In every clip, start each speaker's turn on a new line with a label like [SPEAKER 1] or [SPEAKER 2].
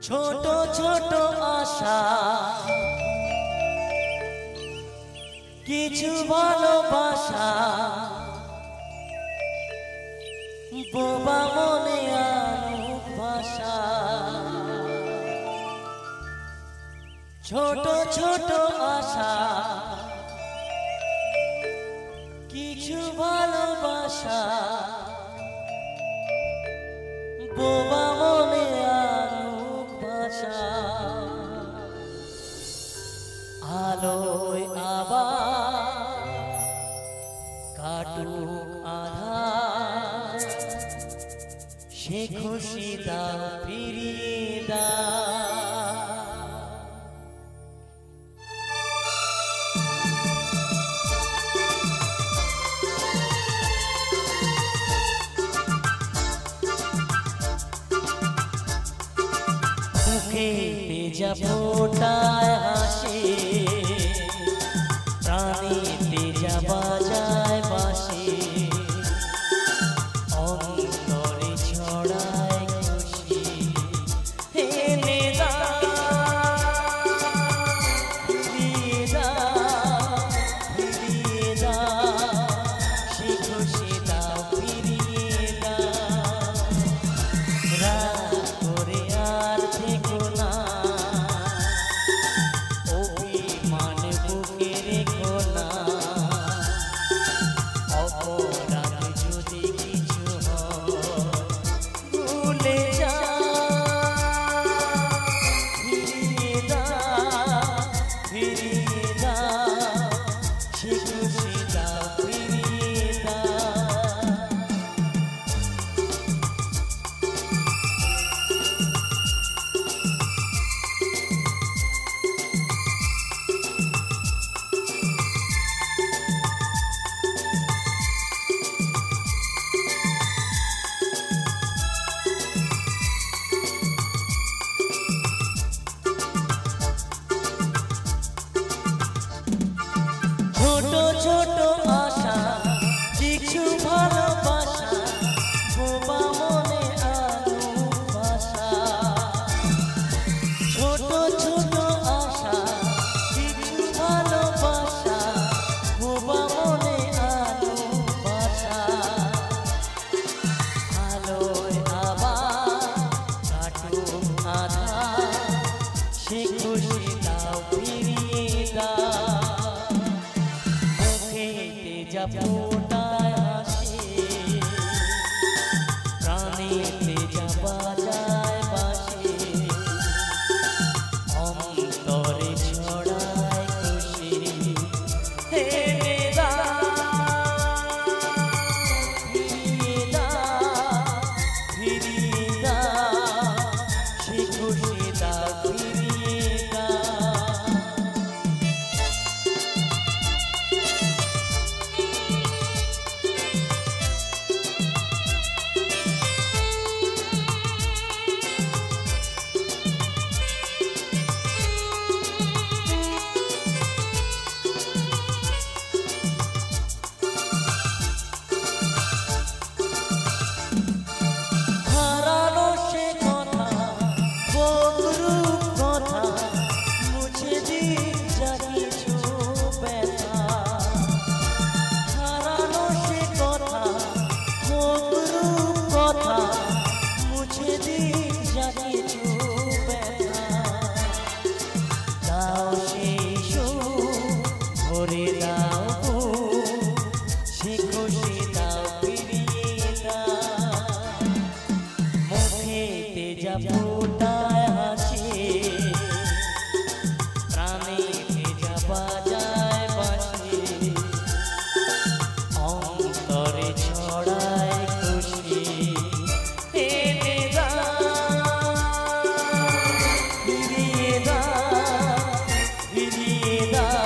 [SPEAKER 1] ছোট ছোট আশা কিছু ভালোবাসা বোবা মনে আনুক ভাষা। ছোট ছোট আশা কিছু ভালোবাসা বোবা মনে আনুক ভাষা। আলোয় আবার কাটুক আধার, সে খুশি দাও ফিরিয়ে দাও। মুখে তেজা ফোটায় হাসি, প্রাণে তেজা বাজায় বাঁশি, অন্তরে ছড়ায় খুশি। এনে দাও ফিরিয়ে দাও, ফিরিয়ে দাও, সে খুশি দাও ফিরিয়ে দাও। রাগ করে আর থেকো না, অভিমান বুকে রেখো না। অপরাধ যদি কিছু হয় ভুলে যাও, ফিরিয়ে দাও, ফিরিয়ে দাও, সে খুশি দাও ফিরিয়ে দাও। ছোট ছোট আশা কিছু ভালোবাসা বোবা মনে আনুক ভাষা। ছোট ছোট আশা কিছু ভালোবাসা বোবা মনে আনুক ভাষা। আলোয় আবার কাটুক আধার, সে খুশি দাও ফিরিয়ে দাও। তেজা ফোটায় হাসি, প্রাণে তেজা বাজায় বাঁশি, অন্তরে ছড়ায় খুশি। এনে দাও ফিরিয়ে দাও, ফিরিয়ে দাও, সে খুশি দাও ফিরিয়ে দাও। হারানো সে কথা বদরূপ কথা, মুছে দিন যা কিছু ব্যথা। হারানো সে কথা বদরূপ কথা, মুছে দিন যা কিছু ব্যথা। দাও সেই সুখ ভরে দাও বুক, সে খুশি দাও ফিরিয়ে দাও। মুখে তেজা ফোটায় হাসি, প্রাণে তেজা বাজায় বাঁশি, অন্তরে ছড়ায় খুশি। এনে দাও ফিরিয়ে দাও, ফিরিয়ে দাও,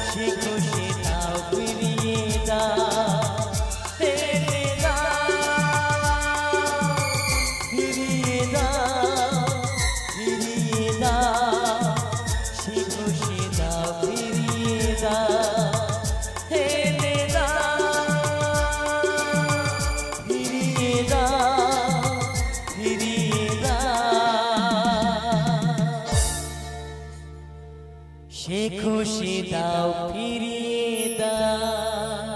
[SPEAKER 1] সে খুশি দাও ফিরিয়ে দাও। এনে দাও ফিরিয়ে দাও, খুশি দাও ফিরিয়ে দাও।